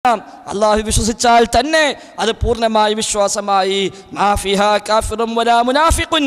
അള്ളാഹു വിശ്വസിച്ചാൽ തന്നെ അത് പൂർണ്ണമായ വിശ്വാസമായി. മാ ഫിഹാ കാഫിറുൻ വലാ മുനാഫിഖുൻ.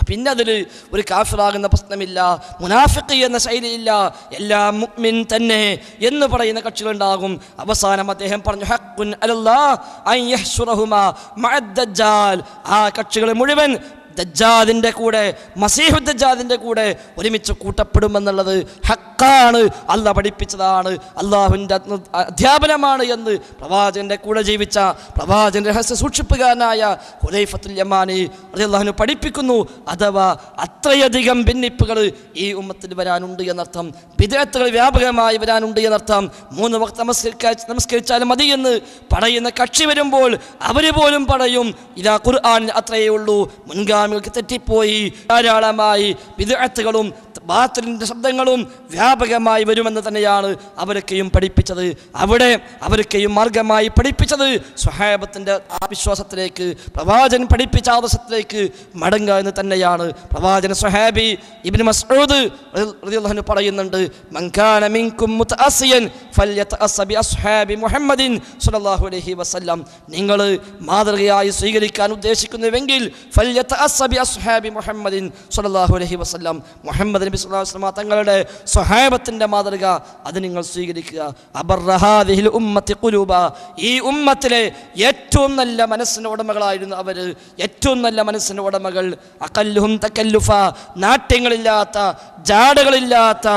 പിന്നെ അതിൽ ഒരു കാഫിറാകുന്ന പ്രശ്നമില്ല, മുനാഫിഖ് എന്ന ശൈലിയില്ല, എല്ലാ മുഅ്മിൻ തന്നെ എന്ന് പറയുന്ന കക്ഷികളുണ്ടാകും. അവസാനം അദ്ദേഹം പറഞ്ഞു ഹഖ്ഖുൻ അലല്ലാഹ് അൻ യഹ്ശുറഹുമാ മഅദ് ദജ്ജാൽ. ആ കക്ഷികൾ മുഴുവൻ ദജ്ജാലിൻ്റെ കൂടെ, മസീഹു ദജ്ജാലിൻ്റെ കൂടെ ഒരുമിച്ച് കൂട്ടപ്പെടുമെന്നുള്ളത് ഹക്കാണ്, അള്ളാഹ് പഠിപ്പിച്ചതാണ്, അള്ളാഹുവിൻ്റെ അധ്യാപനമാണ് എന്ന് പ്രവാചകൻ്റെ കൂടെ ജീവിച്ച പ്രവാചകൻ്റെ രഹസ്യ സൂക്ഷിപ്പുകാരനായ ഹുദൈഫത്തുൽ യമാനി റളിയല്ലാഹു അൻഹു പഠിപ്പിക്കുന്നു. അഥവാ അത്രയധികം ഭിന്നിപ്പുകൾ ഈ ഉമ്മത്തിൽ വരാനുണ്ട് എന്നർത്ഥം, ബിദ്അത്തുകൾ വ്യാപകമായി വരാനുണ്ട് എന്നർത്ഥം. 3 വക്ത് നമസ്കരിച്ചാൽ മതി എന്ന് പറയുന്ന കക്ഷി വരുമ്പോൾ അവർ പോലും പറയും ഇതാ ഖുർആൻ അത്രയേ ഉള്ളൂ, മുൻഗാമികൾക്ക് തെറ്റിപ്പോയി, ധാരാളമായി ബിദ്അത്തുകളും ബാത്തിലിൻ്റെ ശബ്ദങ്ങളും വ്യാപകമായി വരുമെന്ന് തന്നെയാണ് അവരൊക്കെയും പഠിപ്പിച്ചത്. അവിടെ അവരൊക്കെയും മാർഗമായി പഠിപ്പിച്ചത് സ്വഹാബത്തിൻ്റെ ആ വിശ്വാസത്തിലേക്ക്, പ്രവാചകൻ പഠിപ്പിച്ച ആദർശത്തിലേക്ക് മടങ്ങുക എന്ന് തന്നെയാണ്. പ്രവാചകൻ സ്വഹാബി ഇബ്നു മസ്ഊദ് റളിയല്ലാഹു അൻഹു പറയുന്നുണ്ട്, മൻ കാന മിൻകും മുതഅസ്സിയൻ ഫൽയതഅസ്സ ബി അസ്ഹാബി മുഹമ്മദിൻ സ്വല്ലല്ലാഹു അലൈഹി വസല്ലം. നിങ്ങൾ മാതൃകയായി സ്വീകരിക്കാൻ ഉദ്ദേശിക്കുന്നുവെങ്കിൽ ഫൽയതഅസ്സ ബി അസ്ഹാബി മുഹമ്മദിൻ സ്വല്ലല്ലാഹു അലൈഹി വസല്ലം, മുഹമ്മദ് നബി സ്വല്ലല്ലാഹു അലൈഹി വസല്ലം തങ്ങളുടെ സ്വഹാബത്തിൻ്റെ മാതൃക അത് നിങ്ങൾ സ്വീകരിക്കുക. അബർറഹാദിഹിൽ ഉമ്മത്തി ഖുലൂബ. ഈ ഉമ്മത്തിലെ ഏറ്റവും നല്ല മനസ്സിൻ്റെ ഉടമകളായിരുന്നു അവർ, ഏറ്റവും നല്ല മനസ്സിൻ്റെ ഉടമകൾ. അഖല്ലുഹും തകല്ലുഫ. നാട്യങ്ങളില്ലാത്ത, ജാടകളില്ലാത്ത,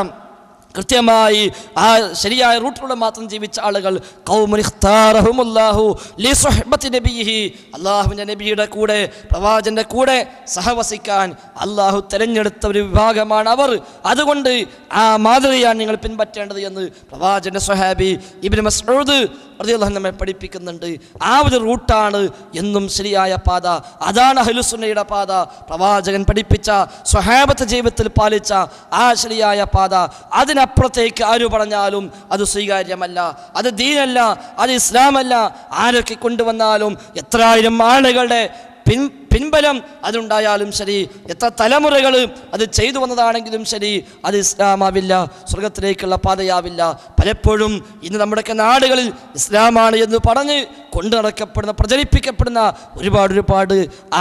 കൃത്യമായി ആ ശരിയായ റൂട്ടിലൂടെ മാത്രം ജീവിച്ച ആളുകൾ. ഖൗമുൻ ഇഖ്താറഹുമുല്ലാഹു ലിസുഹ്ബത്തി നബിയിഹി. അല്ലാഹുവിൻ്റെ നബിയുടെ കൂടെ, പ്രവാചകൻ്റെ കൂടെ സഹവസിക്കാൻ അല്ലാഹു തിരഞ്ഞെടുത്ത ഒരു വിഭാഗമാണ് അവർ. അതുകൊണ്ട് ആ മാതൃകയാണ് നിങ്ങൾ പിൻപറ്റേണ്ടത് എന്ന് പ്രവാചകൻ്റെ സ്വഹാബി ഇബ്നു മസ്ഊദ് റളിയല്ലാഹു അൻഹു നമ്മെ പഠിപ്പിക്കുന്നുണ്ട്. ആ ഒരു റൂട്ടാണ് എന്നും ശരിയായ പാത. അതാണ് അഹ്ലുസുന്നയുടെ പാത. പ്രവാചകൻ പഠിപ്പിച്ച, സ്വഹാബത്ത് ജീവിതത്തിൽ പാലിച്ച ആ ശരിയായ പാത. അതിനപ്പുറത്തേക്ക് ആര് പറഞ്ഞാലും അത് സ്വീകാര്യമല്ല, അത് ദീനല്ല, അത് ഇസ്ലാമല്ല. ആരൊക്കെ കൊണ്ടുവന്നാലും, എത്രായിരം ആളുകളുടെ പിൻബലം അതുണ്ടായാലും ശരി, എത്ര തലമുറകൾ അത് ചെയ്തു വന്നതാണെങ്കിലും ശരി, അത് ഇസ്ലാമാവില്ല, സ്വർഗത്തിലേക്കുള്ള പാതയാവില്ല. പലപ്പോഴും ഇന്ന് നമ്മുടെയൊക്കെ നാടുകളിൽ ഇസ്ലാമാണ് എന്ന് പറഞ്ഞ് കൊണ്ടു നടക്കപ്പെടുന്ന, പ്രചരിപ്പിക്കപ്പെടുന്ന ഒരുപാട്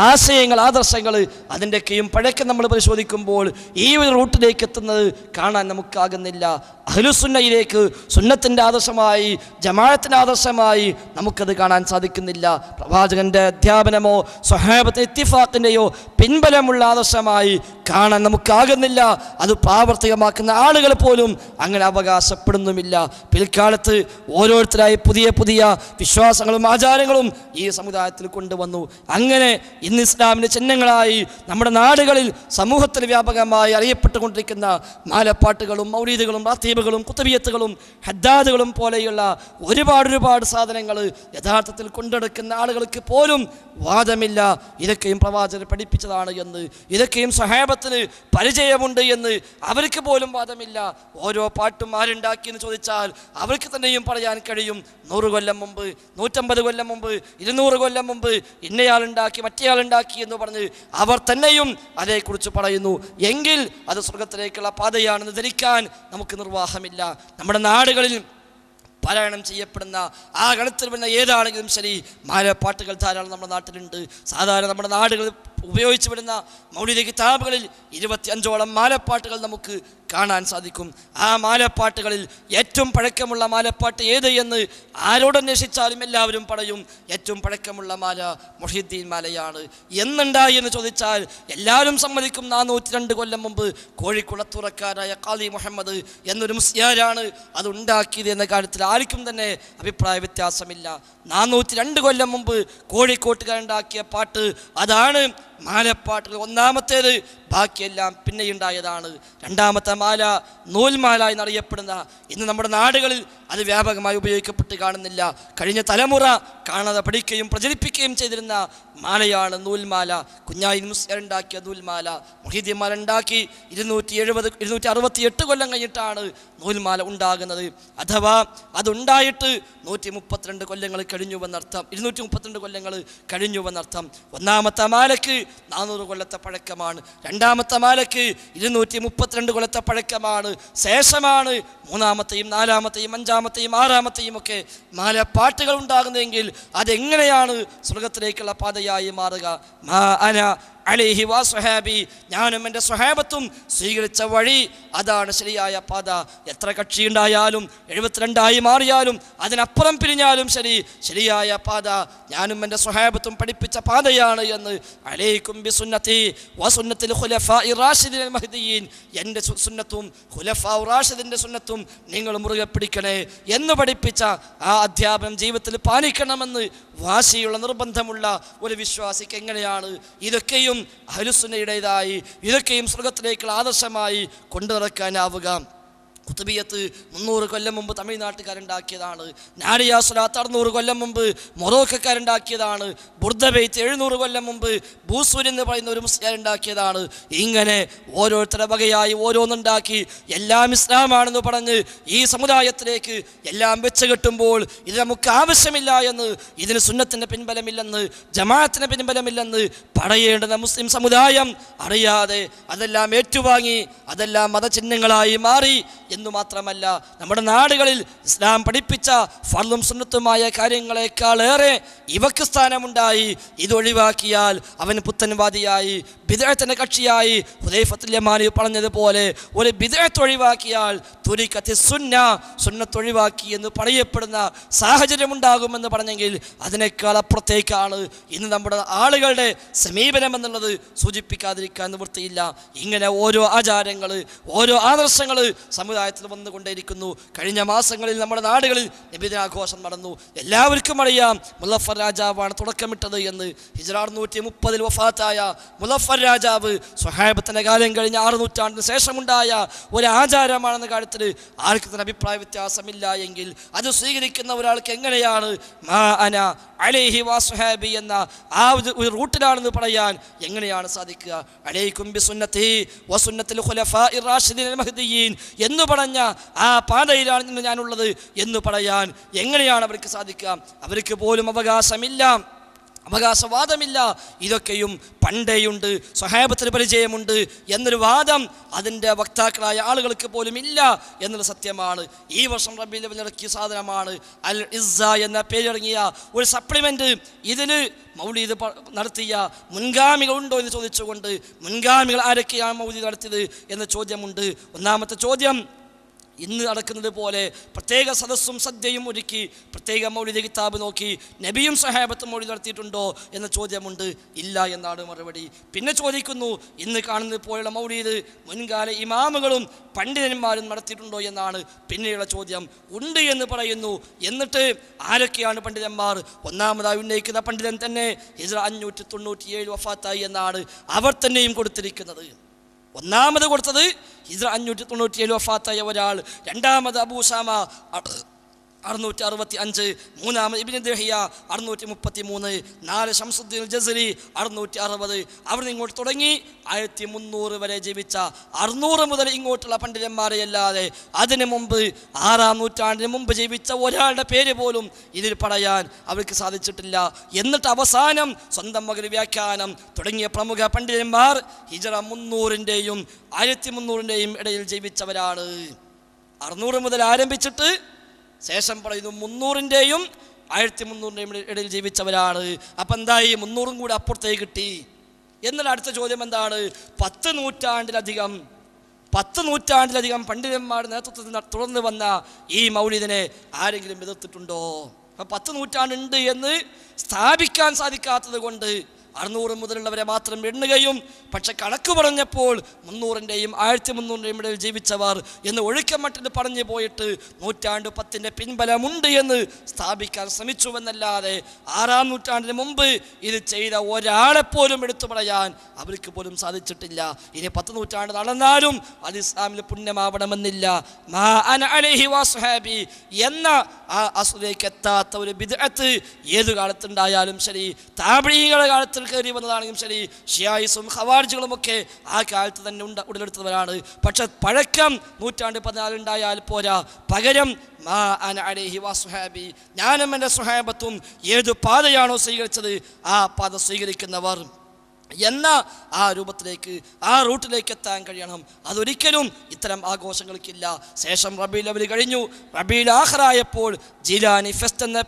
ആശയങ്ങൾ, ആദർശങ്ങൾ, അതിൻ്റെയൊക്കെയും പഴക്കം നമ്മൾ പരിശോധിക്കുമ്പോൾ ഈ ഒരു റൂട്ടിലേക്ക് എത്തുന്നത് കാണാൻ നമുക്കാകുന്നില്ല. അഹ്ലുസുന്നയിലേക്ക്, സുന്നത്തിൻ്റെ ആദർശമായി, ജമാഅത്തിൻ്റെ ആദർശമായി നമുക്കത് കാണാൻ സാധിക്കുന്നില്ല. പ്രവാചകൻ്റെ അധ്യാപനമോ സ്വഹാബത്തെ ഇത്തിഫാഖിൻ്റെയോ പിൻബലമുള്ള ആദർശമായി കാണാൻ നമുക്കാകുന്നില്ല. അത് പ്രാവർത്തികമാക്കുന്ന ആളുകൾ പോലും അങ്ങനെ അവകാശപ്പെടുന്നുമില്ല. പിൽക്കാലത്ത് ഓരോരുത്തരായി പുതിയ പുതിയ വിശ്വാസങ്ങളും ആചാരങ്ങളും ഈ സമുദായത്തിൽ കൊണ്ടുവന്നു. അങ്ങനെ ഇന്ന് ഇസ്ലാമിൻ്റെ ചിഹ്നങ്ങളായി നമ്മുടെ നാടുകളിൽ, സമൂഹത്തിൽ വ്യാപകമായി അറിയപ്പെട്ടുകൊണ്ടിരിക്കുന്ന മാലപ്പാട്ടുകളും മൗലീദുകളും റാത്തീബുകളും കുത്തുബിയത്തുകളും ഹദ്ദാദുകളും പോലെയുള്ള ഒരുപാട് സാധനങ്ങൾ യഥാർത്ഥത്തിൽ കൊണ്ടെടുക്കുന്ന ആളുകൾക്ക് പോലും വാദമില്ല ഇതൊക്കെയും പ്രവാചകർ പഠിപ്പിച്ചതാണ് എന്ന്, ഇതൊക്കെയും സ്വഹാബത്തിന് പരിചയമുണ്ട് എന്ന് അവർക്ക് പോലും വാദമില്ല. ഓരോ പാട്ടും ആരുണ്ടാക്കിയെന്ന് ചോദിച്ചാൽ അവർക്ക് തന്നെയും പറയാൻ കഴിയും 100 കൊല്ലം മുമ്പ്, 150 കൊല്ലം മുമ്പ്, 200 കൊല്ലം മുമ്പ് ഇന്നയാളുണ്ടാക്കി, മറ്റേയാളുണ്ടാക്കി എന്ന് പറഞ്ഞ് അവർ തന്നെയും അതേക്കുറിച്ച് പറയുന്നു. എങ്കിൽ അത് സ്വർഗത്തിലേക്കുള്ള പാതയാണെന്ന് ധരിക്കാൻ നമുക്ക് നിർവാഹമില്ല. നമ്മുടെ നാടുകളിൽ പാരായണം ചെയ്യപ്പെടുന്ന, ആ ഗണത്തിൽ വരുന്ന ഏതാണെങ്കിലും ശരി, മാലപ്പാട്ടുകൾ ധാരാളം നമ്മുടെ നാട്ടിലുണ്ട്. സാധാരണ നമ്മുടെ നാടുകളിൽ ഉപയോഗിച്ച് വരുന്ന മൗലിദ് കിതാബുകളിൽ 25ഓളം മാലപ്പാട്ടുകൾ നമുക്ക് കാണാൻ സാധിക്കും. ആ മാലപ്പാട്ടുകളിൽ ഏറ്റവും പഴക്കമുള്ള മാലപ്പാട്ട് ഏത് എന്ന് ആരോടന്വേഷിച്ചാലും എല്ലാവരും പറയും ഏറ്റവും പഴക്കമുള്ള മാല മുഹ്യിദ്ദീൻ മാലയാണ്. എന്നുണ്ടായി എന്ന് ചോദിച്ചാൽ എല്ലാവരും സമ്മതിക്കും 402 കൊല്ലം മുമ്പ് കോഴിക്കുളത്തുറക്കാരായ ഖാദി മുഹമ്മദ് എന്നൊരു മുസ്ലിയാരാണ് അത് ഉണ്ടാക്കിയത് എന്ന കാര്യത്തിൽ ആർക്കും തന്നെ അഭിപ്രായ വ്യത്യാസമില്ല. 402 കൊല്ലം മുമ്പ് കോഴിക്കോട്ടുകാരുണ്ടാക്കിയ പാട്ട് അതാണ് മാലപ്പാട്ടുകൾ. ഒന്നാമത്തേത്, ബാക്കിയെല്ലാം പിന്നെയുണ്ടായതാണ്. രണ്ടാമത്തെ മാല നൂൽമാല എന്നറിയപ്പെടുന്ന, ഇന്ന് നമ്മുടെ നാടുകളിൽ അത് വ്യാപകമായി ഉപയോഗിക്കപ്പെട്ട് കാണുന്നില്ല. കഴിഞ്ഞ തലമുറ കാണാതെ പഠിക്കുകയും പ്രചരിപ്പിക്കുകയും ചെയ്തിരുന്ന മാലയാണ് നൂൽമാല. കുഞ്ഞായി മുസ്ലിയാർ ഉണ്ടാക്കിയ നൂൽമാല, മുഹീദ്ദീൻ ഉണ്ടാക്കി 268 കൊല്ലം കഴിഞ്ഞിട്ടാണ് നൂൽമാല ഉണ്ടാകുന്നത്. അഥവാ അതുണ്ടായിട്ട് 132 കൊല്ലങ്ങൾ കഴിഞ്ഞുവെന്നർത്ഥം, 232 കൊല്ലങ്ങൾ കഴിഞ്ഞുവെന്നർത്ഥം. ഒന്നാമത്തെ മാലയ്ക്ക് 400 കൊല്ലത്തെ പഴക്കമാണ്, രണ്ടാമത്തെ മാലയ്ക്ക് 232 കൊല്ലത്തെ പഴക്കമാണ്. ശേഷമാണ് മൂന്നാമത്തെയും നാലാമത്തെയും അഞ്ചാമത്തെയും അഞ്ചാമത്തെയും ആറാമത്തെയും ഒക്കെ മാലപ്പാട്ടുകൾ ഉണ്ടാകുന്നതെങ്കിൽ അതെങ്ങനെയാണ് സ്വർഗത്തിലേക്കുള്ള പാതയായി മാറുക? മാ അന അലൈഹി വാ സ്വഹാബി, ഞാനും എൻ്റെ സ്വഹാബത്തും സ്വീകരിച്ച വഴി അതാണ് ശരിയായ പാത. എത്ര കക്ഷിയുണ്ടായാലും 72 മാറിയാലും അതിനപ്പുറം പിരിഞ്ഞാലും ശരിയായ പാത ഞാനും എൻ്റെ സ്വഹാബത്തും പഠിപ്പിച്ച പാതയാണ് എന്ന് അലൈക്കും ബി സുന്നത്തി വ സുന്നത്തിൽ ഖുലഫാഇ റാഷിദീൻ മഹ്ദിയീൻ, എൻ്റെ സുന്നത്തും ഖുലഫാ റാഷിദിൻ്റെ സുന്നത്തും നിങ്ങൾ മുറുകെ പിടിക്കണേ എന്ന് പഠിപ്പിച്ച ആ അധ്യാപനം ജീവിതത്തിൽ പാലിക്കണമെന്ന് വാശിയുള്ള നിർബന്ധമുള്ള ഒരു വിശ്വാസിക്ക് എങ്ങനെയാണ് ഇതൊക്കെയും അഹ്ലുസുന്നയുടേതായി ഇതൊക്കെയും സ്വർഗത്തിലേക്കുള്ള ആദർശമായി കൊണ്ടു നടക്കാനാവുക? ഖുതുബിയത്ത് 300 കൊല്ലം മുമ്പ് തമിഴ്നാട്ടുകാരുണ്ടാക്കിയതാണ്. നാരിയ സ്വലാത്ത് 600 കൊല്ലം മുമ്പ് മൊറോക്കക്കാരുണ്ടാക്കിയതാണ്. ബുർദ ബെയ്ത്ത് 700 കൊല്ലം മുമ്പ് ബൂസൂരി എന്ന് പറയുന്ന ഒരു മുസ്ലിം ഉണ്ടാക്കിയതാണ്. ഇങ്ങനെ ഓരോരുത്തരുടെ വകയായി ഓരോന്നുണ്ടാക്കി എല്ലാം ഇസ്ലാമാണെന്ന് പറഞ്ഞ് ഈ സമുദായത്തിലേക്ക് എല്ലാം വെച്ച് കെട്ടുമ്പോൾ ഇത് നമുക്ക് ആവശ്യമില്ല എന്ന്, ഇതിന് സുന്നത്തിൻ്റെ പിൻബലമില്ലെന്ന്, ജമാഅത്തിന് പിൻബലമില്ലെന്ന് പറയേണ്ടുന്ന മുസ്ലിം സമുദായം അറിയാതെ അതെല്ലാം ഏറ്റുവാങ്ങി അതെല്ലാം മതചിഹ്നങ്ങളായി മാറി എന്നു മാത്രമല്ല, നമ്മുടെ നാടുകളിൽ ഇസ്ലാം പഠിപ്പിച്ച ഫർളും സുന്നത്തുമായ കാര്യങ്ങളെക്കാളേറെ ഇവക്ക് സ്ഥാനമുണ്ടായി. ഇതൊഴിവാക്കിയാൽ അവൻ പുത്തൻവാദിയായി, ബിദ്അത്തിന്റെ കക്ഷിയായി. ഹുദൈഫത്തുൽ യമാനി പറഞ്ഞതുപോലെ ഒരു ബിദ്അത്ത് ഒഴിവാക്കിയാൽ തുരിക്കത്തി സുന്ന, സുന്നത്ത് ഒഴിവാക്കി എന്ന് പറയപ്പെടുന്ന സാഹചര്യം ഉണ്ടാകുമെന്ന് പറഞ്ഞെങ്കിൽ അതിനേക്കാൾ അപ്പുറത്തേക്കാണ് ഇന്ന് നമ്മുടെ ആളുകളുടെ സമീപനം എന്നുള്ളത് സൂചിപ്പിക്കാതിരിക്കാൻ നിവൃത്തിയില്ല. ഇങ്ങനെ ഓരോ ആചാരങ്ങൾ, ഓരോ ആദർശങ്ങൾ സമുദായത്തിൽ വന്നുകൊണ്ടേയിരിക്കുന്നു. കഴിഞ്ഞ മാസങ്ങളിൽ നമ്മുടെ നാടുകളിൽ നബിദിനാഘോഷം നടന്നു. എല്ലാവർക്കും അറിയാം മുളഫർ രാജാവാണ് തുടക്കമിട്ടത് എന്ന്. ഹിജ്റ 630 വഫാത്തായ മുളഫർ രാജാവ് സ്വഹാബത്തിന്റെ കാലം കഴിഞ്ഞ 6 നൂറ്റാണ്ടിന് ശേഷമുണ്ടായ ഒരു ആചാരമാണെന്ന കാര്യത്തിൽ ആർക്കും തന്നെ അഭിപ്രായ വ്യത്യാസമില്ല എങ്കിൽ അത് സ്വീകരിക്കുന്ന ഒരാൾക്ക് എങ്ങനെയാണ് മാ അന അലൈഹി വാ സ്വഹാബി എന്ന ആ ഒരു റൂട്ടിലാണെന്ന് പറയാൻ എങ്ങനെയാണ് സാധിക്കുക? അലൈക്കും ബി സുന്നത്തി വ സുന്നത്തിൽ ഖുലഫാഇ റാഷിദീൻ മഹ്ദിയീൻ എന്ന് പറഞ്ഞ ആ പാതയിലാണ് ഇന്ന് ഞാനുള്ളത് എന്ന് പറയാൻ എങ്ങനെയാണ് അവർക്ക് സാധിക്കുക? അവർക്ക് പോലും അവകാശവാദമില്ല. ഇതൊക്കെയും പണ്ടേയുണ്ട്, സ്വഹാബത്തിന് പരിചയമുണ്ട് എന്നൊരു വാദം അതിൻ്റെ വക്താക്കളായ ആളുകൾക്ക് പോലും ഇല്ല എന്നുള്ള സത്യമാണ്. ഈ വർഷം റബീഉൽ അവ്വൽ ഇറക്കിയ സാധനമാണ് അൽ ഇസ്സ എന്ന പേരിറങ്ങിയ ഒരു സപ്ലിമെൻ്റ്. ഇതിന് മൗലീദ് നടത്തിയ മുൻഗാമികളുണ്ടോ എന്ന് ചോദിച്ചുകൊണ്ട്, മുൻഗാമികൾ ആരൊക്കെയാണ് മൗലീദ് നടത്തിയത് എന്ന ചോദ്യമുണ്ട്. ഒന്നാമത്തെ ചോദ്യം, ഇന്ന് നടക്കുന്നത് പോലെ പ്രത്യേക സദസ്സും സദ്യയും ഒരുക്കി പ്രത്യേക മൗലിദ് കിതാബ് നോക്കി നബിയും സ്വഹാബത്തും മൗലിദ് നടത്തിയിട്ടുണ്ടോ എന്ന ചോദ്യമുണ്ട്. ഇല്ല എന്നാണ് മറുപടി. പിന്നെ ചോദിക്കുന്നു, ഇന്ന് കാണുന്നത് പോലുള്ള മൗലിദ് മുൻകാല ഇമാമുകളും പണ്ഡിതന്മാരും നടത്തിയിട്ടുണ്ടോ എന്നാണ് പിന്നെയുള്ള ചോദ്യം. ഉണ്ട് എന്ന് പറയുന്നു. എന്നിട്ട് ആരൊക്കെയാണ് പണ്ഡിതന്മാർ? ഒന്നാമതായി ഉന്നയിക്കുന്ന പണ്ഡിതൻ തന്നെ ഹിജ്റ 597 വഫാത്തായി എന്നാണ് അവർ തന്നെയും കൊടുത്തിരിക്കുന്നത്. ഒന്നാമത് കൊടുത്തത് ഹിജ്റ 597 വഫാത്തായ ഒരാൾ, രണ്ടാമത് അബൂ ഉസാമ 665, മൂന്നാമത് ഇബ്നു ദഹിയ 633, 4 ശംസുദ്ദീൻ ജസരി 660. അവിടെ നിന്ന് ഇങ്ങോട്ട് തുടങ്ങി 1300 വരെ ജീവിച്ച 600 മുതൽ ഇങ്ങോട്ടുള്ള പണ്ഡിതന്മാരെ അല്ലാതെ അതിനു മുമ്പ് 6-ാം നൂറ്റാണ്ടിന് മുമ്പ് ജീവിച്ച ഒരാളുടെ പേര് പോലും ഇതിൽ പറയാൻ അവർക്ക് സാധിച്ചിട്ടില്ല. എന്നിട്ട് അവസാനം സ്വന്തം മകൻ വ്യാഖ്യാനം തുടങ്ങിയ പ്രമുഖ പണ്ഡിതന്മാർ ഹിജ്റ 300-ൻ്റെയും 1300-ൻ്റെയും ഇടയിൽ ജീവിച്ചവരാണ്. 600 മുതൽ ആരംഭിച്ചിട്ട് ശേഷം പറയുന്നു 300-ൻ്റെയും 1300-ൻ്റെയും ഇടയിൽ ജീവിച്ചവരാണ്. അപ്പം എന്തായി? 300 കൂടെ അപ്പുറത്തേക്ക് കിട്ടി. എന്നാൽ അടുത്ത ചോദ്യം എന്താണ്? 10 നൂറ്റാണ്ടിലധികം പണ്ഡിതന്മാരുടെ നേതൃത്വത്തിൽ തുടർന്ന് വന്ന ഈ മൗലിദിനെ ആരെങ്കിലും എതിർത്തിട്ടുണ്ടോ? അപ്പം 10 നൂറ്റാണ്ടുണ്ട് എന്ന് സ്ഥാപിക്കാൻ സാധിക്കാത്തത് കൊണ്ട് 600 മുതലുള്ളവരെ മാത്രം എണ്ണുകയും, പക്ഷെ കണക്ക് പറഞ്ഞപ്പോൾ 300-ൻ്റെയും 1300-ൻ്റെയും ഇടയിൽ ജീവിച്ചവർ എന്ന് ഒഴുക്കമട്ടിൽ പറഞ്ഞു പോയിട്ട് 110-ൻ്റെ പിൻബലമുണ്ട് എന്ന് സ്ഥാപിക്കാൻ ശ്രമിച്ചുവെന്നല്ലാതെ 6-ാം നൂറ്റാണ്ടിന് മുമ്പ് ഇത് ചെയ്ത ഒരാളെപ്പോലും എടുത്തു പറയാൻ അവർക്ക് പോലും സാധിച്ചിട്ടില്ല. ഇനി 10 നൂറ്റാണ്ട് നടന്നാലും അത് ഇസ്ലാമിൽ പുണ്യമാവണമെന്നില്ല. മാ അന അലൈഹി വാ സ്വഹാബി എന്ന ആ അസ്ലിലേക്ക് എത്താത്ത ഒരു ബിദ്അത്ത് ഏതു കാലത്തുണ്ടായാലും ശരി, താബഈങ്ങളുടെ കാലത്ത് കയറി വന്നതാണെങ്കിലും ശരി, ഷിയായിസും ഖവാരിജുകളുമൊക്കെ ആ കാലത്ത് തന്നെ ഉടലെടുത്തവരാണ്. പക്ഷെ പഴക്കം 114 ഉണ്ടായാൽ പോരാ. പകരം മാ അന അലൈഹി വാ സ്വഹാബി, ഞാനും എൻ്റെ സ്വഹാബത്തും ഏതു പാതയാണോ സ്വീകരിച്ചത് ആ പാത സ്വീകരിക്കുന്നവർ. എന്ന ആ രൂപത്തിലേക്ക്, ആ റൂട്ടിലേക്ക് എത്താൻ കഴിയണം. അതൊരിക്കലും ഇത്തരം ആഘോഷങ്ങൾക്കില്ല. ശേഷം റബീഉൽ അവ്വൽ കഴിഞ്ഞു, റബീഉൽ ആഖിറായപ്പോൾ ജീലാനി ഫെസ്റ്റ് എന്ന